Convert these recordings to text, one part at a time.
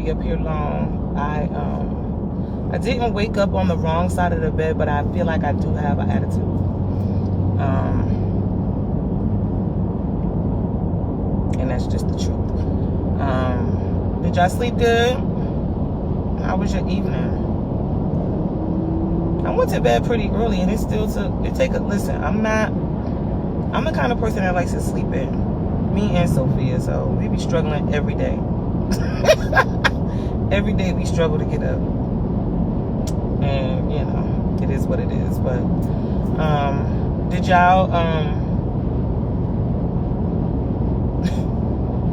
be up here long. I didn't wake up on the wrong side of the bed, but I feel like I do have an attitude. And that's just the truth. Did y'all sleep good? How was your evening? I went to bed pretty early, and listen, I'm the kind of person that likes to sleep in. Me and Sophia, so we be struggling every day. Every day we struggle to get up. And, you know, it is what it is. But, did y'all,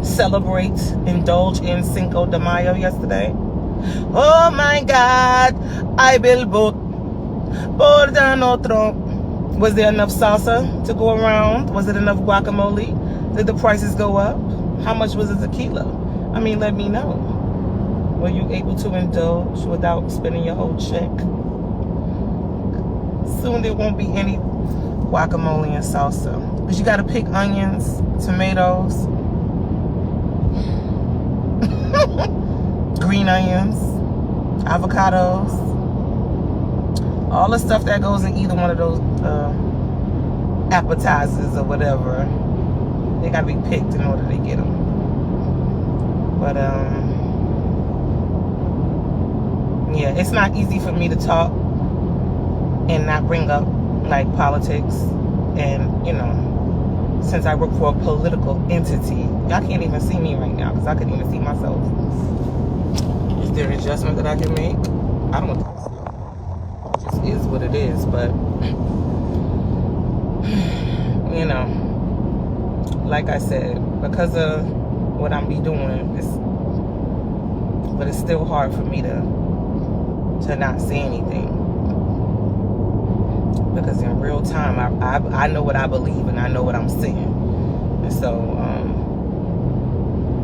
celebrate, indulge in Cinco de Mayo yesterday? Oh my God, I will vote por otro. Was there enough salsa to go around? Was it enough guacamole? Did the prices go up? How much was a tequila? I mean, let me know. Were you able to indulge without spending your whole check? Soon there won't be any guacamole and salsa. Because you got to pick onions, tomatoes, green onions, avocados, all the stuff that goes in either one of those appetizers or whatever. They gotta be picked in order to get them. But yeah, it's not easy for me to talk and not bring up like politics. And you know, since I work for a political entity, y'all can't even see me right now because I couldn't even see myself. Is there an adjustment that I can make? I don't think so. It just is what it is. But you know, like I said, because of what I'm be doing, but it's still hard for me to not say anything, because in real time I know what I believe and I know what I'm saying. And so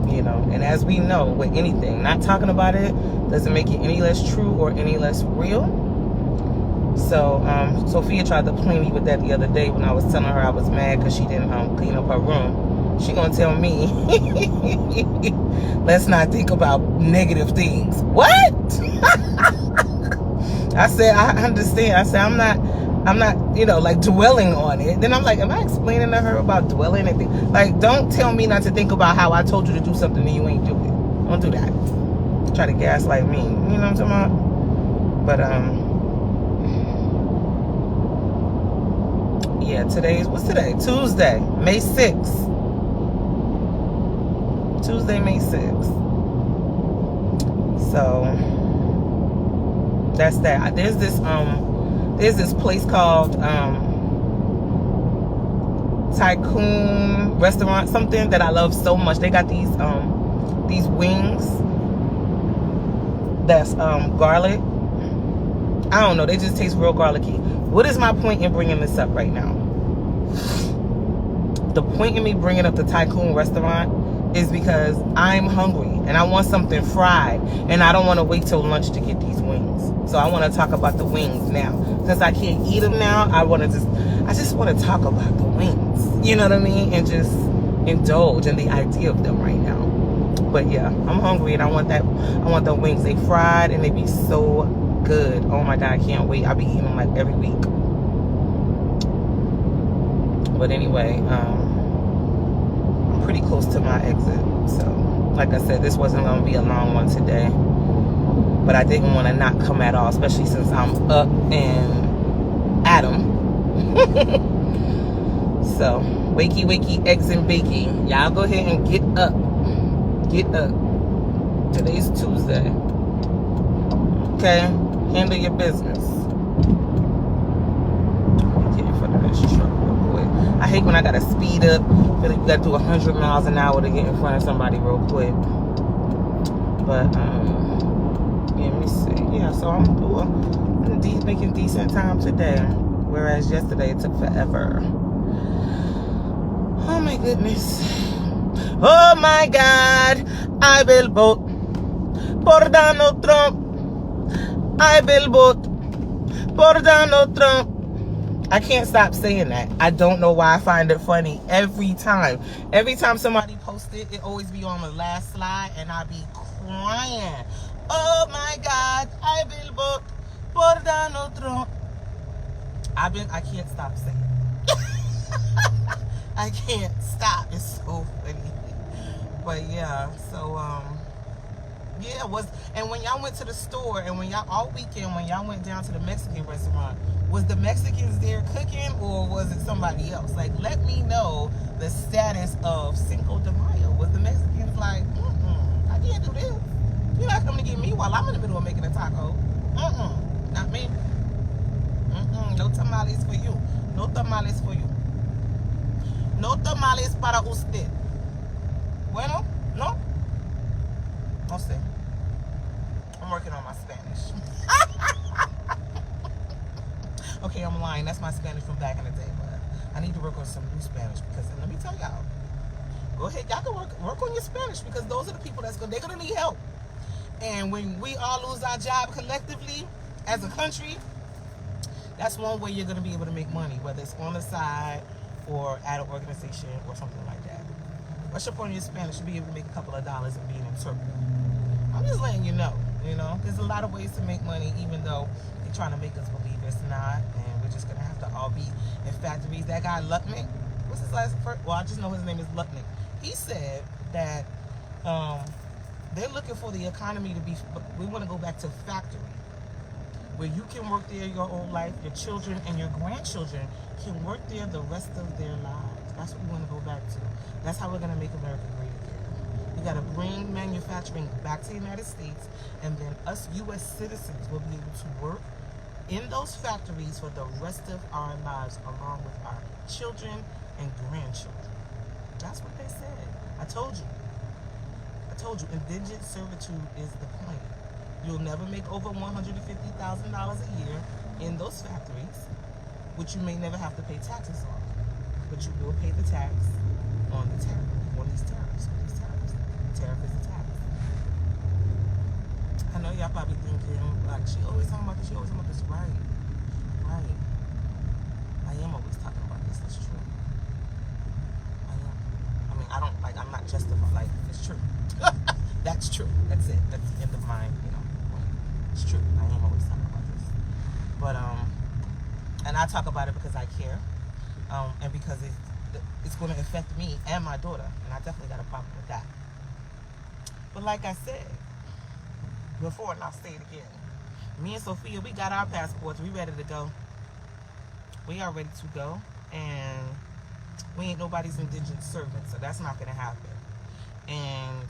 you know, and as we know with anything, not talking about it doesn't make it any less true or any less real. So Sophia tried to play me with that the other day when I was telling her I was mad because she didn't clean up her room. She gonna tell me, let's not think about negative things. What? I said, I understand. I said, I'm not, you know, like dwelling on it. Then I'm like, am I explaining to her about dwelling and things? Like, don't tell me not to think about how I told you to do something and you ain't do it. Don't do that. Try to gaslight me. You know what I'm talking about? But, yeah, what's today? Tuesday, May 6th. Tuesday, May 6th. So that's that. There's this place called Tycoon Restaurant, something that I love so much. They got these wings that's garlic. I don't know, they just taste real garlicky. What is my point in bringing this up right now? The point in me bringing up the Tycoon Restaurant is because I'm hungry and I want something fried, and I don't want to wait till lunch to get these wings. So I want to talk about the wings now. Since I can't eat them now, I just want to talk about the wings. You know what I mean? And just indulge in the idea of them right now. But yeah, I'm hungry and I want the wings. They fried and they be so good. Oh my God, I can't wait. I'll be eating them like every week. But anyway, I'm pretty close to my exit. So, like I said, this wasn't going to be a long one today. But I didn't want to not come at all, especially since I'm up and at 'em. So, wakey, wakey, eggs and bakey. Y'all go ahead and get up. Get up. Today's Tuesday. Okay? Handle your business. Get in front of this truck real quick. I hate when I gotta speed up. I feel like you gotta do 100 miles an hour to get in front of somebody real quick. But, yeah, let me see. Yeah, so I'm making decent time today. Whereas yesterday it took forever. Oh my goodness. Oh my God. I will vote por Donald Trump. I will vote por Donald Trump. I can't stop saying that. I don't know why I find it funny every time. Every time somebody posts it, it always be on the last slide and I be crying. Oh my God, I will vote por Donald Trump. I can't stop saying it. I can't stop. It's so funny. But yeah, so yeah, it was. And when y'all went to the store, and when y'all all weekend, when y'all went down to the Mexican restaurant, was the Mexicans there cooking, or was it somebody else? Like, let me know the status of Cinco de Mayo. Was the Mexicans like, I can't do this. You're not coming to get me while I'm in the middle of making a taco. Not me. No tamales for you. No tamales for you. No tamales para usted. Bueno, no. No sé. I'm working on my Spanish. Okay, I'm lying. That's my Spanish from back in the day, but I need to work on some new Spanish because let me tell y'all. Go ahead, y'all can work on your Spanish because those are the people they're gonna need help. And when we all lose our job collectively as a country, that's one way you're gonna be able to make money, whether it's on the side or at an organization or something like that. Brush up on your Spanish, you'll be able to make a couple of dollars and be an interpreter. I'm just letting you know, there's a lot of ways to make money, even though they're trying to make us believe it's not, and we're just gonna have to all be in factories. That guy Lucknick, what's his last first? Well, I just know his name is Lucknick. He said that they're looking for the economy to be, we want to go back to factory, where you can work there your whole life, your children and your grandchildren can work there the rest of their lives. That's what we want to go back to. That's how we're going to make America great again. We got to bring manufacturing back to the United States, and then us U.S. citizens will be able to work in those factories for the rest of our lives, along with our children and grandchildren. That's what they said. I told you, indigent servitude is the point. You'll never make over $150,000 a year in those factories, which you may never have to pay taxes on. But you will pay the tax on the tariff, on these tariffs. Tariff is a tax. I know y'all probably thinking, like, she always talking about this, Right. I am always talking about this, that's true. I am. I mean, I'm not justified, it's true. That's true. That's it. That's the end of mine, It's true. I am always talking about this. But, and I talk about it because I care. And because it's going to affect me and my daughter. And I definitely got a problem with that. But like I said before, and I'll say it again. Me and Sophia, we got our passports. We ready to go. We are ready to go. And we ain't nobody's indigent servant. So that's not going to happen. And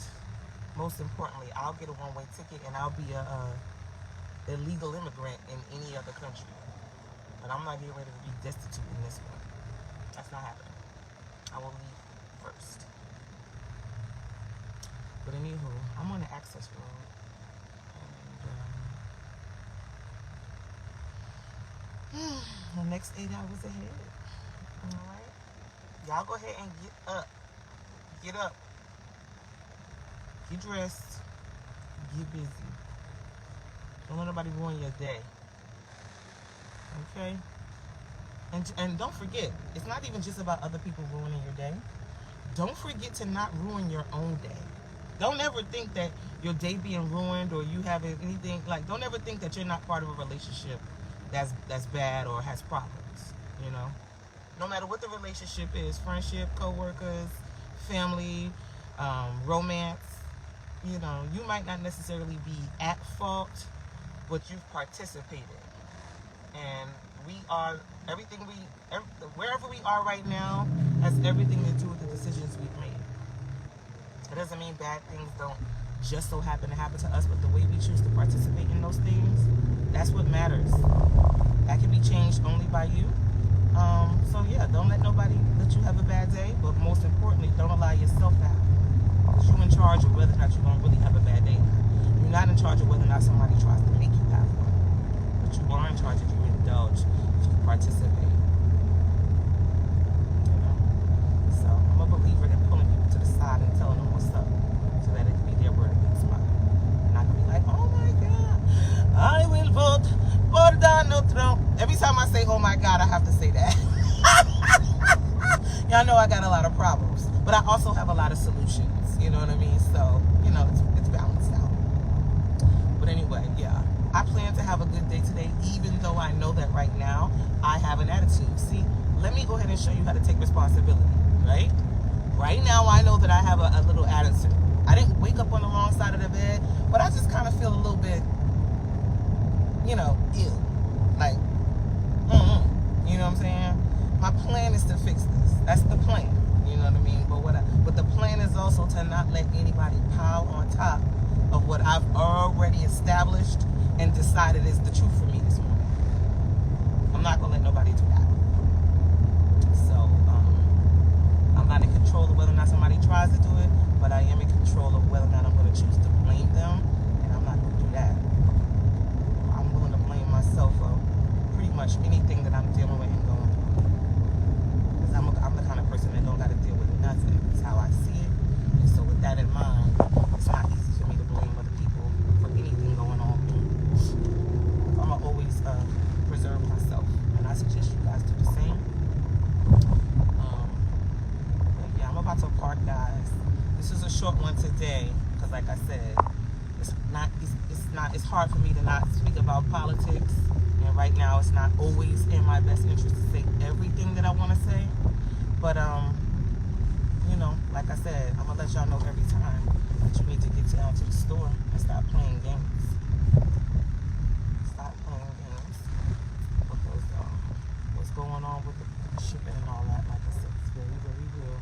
most importantly, I'll get a one-way ticket and I'll be a illegal immigrant in any other country. But I'm not getting ready to be destitute in this one. That's not happening. I will leave first. But anywho, I'm on the access road. And the next 8 hours ahead. Alright? Y'all go ahead and get up. Get up. Get dressed. Get busy. Don't let nobody ruin your day. Okay? And don't forget, it's not even just about other people ruining your day. Don't forget to not ruin your own day. Don't ever think that your day being ruined or you having anything, don't ever think that you're not part of a relationship that's bad or has problems, No matter what the relationship is, friendship, co-workers, family, romance, you might not necessarily be at fault, but you've participated. And wherever we are right now has everything to do with the decisions we've made. It doesn't mean bad things don't just so happen to happen to us, but the way we choose to participate in those things, that's what matters. That can be changed only by you. So yeah, don't let nobody let you have a bad day, but most importantly, don't allow yourself to have it. Because you're in charge of whether or not you're going to really have a bad day. You're not in charge of whether or not somebody tries to make you have one. But you are in charge if you indulge, if you participate. So I'm a believer in pulling people to the side and telling them what's up, so that it can be their word against mine. And I can be like, oh my God, I will vote for Donald Trump. Every time I say, oh my God, I have to say that. Y'all know I got a lot of problems, but I also have a lot of solutions. You know what I mean? So, it's balanced out. I plan to have a good day today, even though I know that right now I have an attitude. See, let me go ahead and show you how to take responsibility, right? Right now I know that I have a little attitude. I didn't wake up on the wrong side of the bed, but I just kind of feel a little bit, you know, ill. Like, you know what I'm saying? My plan is to fix this. That's the plan. You know what I mean? But the plan is also to not let anybody pile on top of what I've already established and decided is the truth for me this morning. I'm not gonna let nobody do that. So I'm not in control of whether or not somebody tries to do it, but I am in control of whether or not I'm gonna choose to blame them, and I'm not gonna do that. I'm willing to blame myself for pretty much anything that I'm dealing with and going through. Because I'm the kind of person that don't gotta deal with nothing. It's how I see it. And so with that in mind, it's not easy for me to blame other people for anything going on with me. So I'm gonna always preserve myself, and I suggest you guys do the same. But yeah, I'm about to park, guys. This is a short one today because, like I said, it's hard for me to not speak about politics, and right now it's not always in my best interest to say everything that I want to say. But you know, like I said, I'm gonna let y'all know every time that you need to get down to the store and stop playing games. Stop playing games because what's going on with the shipping and all that, like I said, it's very, very real.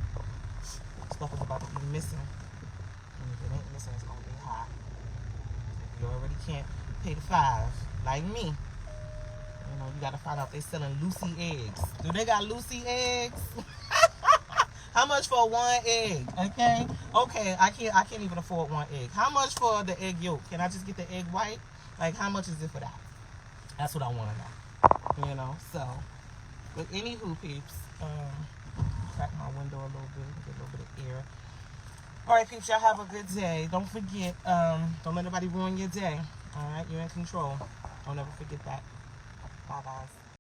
Stuff is about to be missing, and if it ain't missing, it's gonna be hot. If you already can't pay the $5, like me, you know, you gotta find out if they selling Lucy eggs. Do they got Lucy eggs? How much for one egg? Okay, I can't even afford one egg. How much for the egg yolk? Can I just get the egg white? Like, how much is it for that? That's what I want to know. You know, so, but anywho, peeps, crack my window a little bit, get a little bit of air. All right, peeps, y'all have a good day. Don't forget, don't let nobody ruin your day. All right, you're in control. Don't ever forget that. Bye, guys.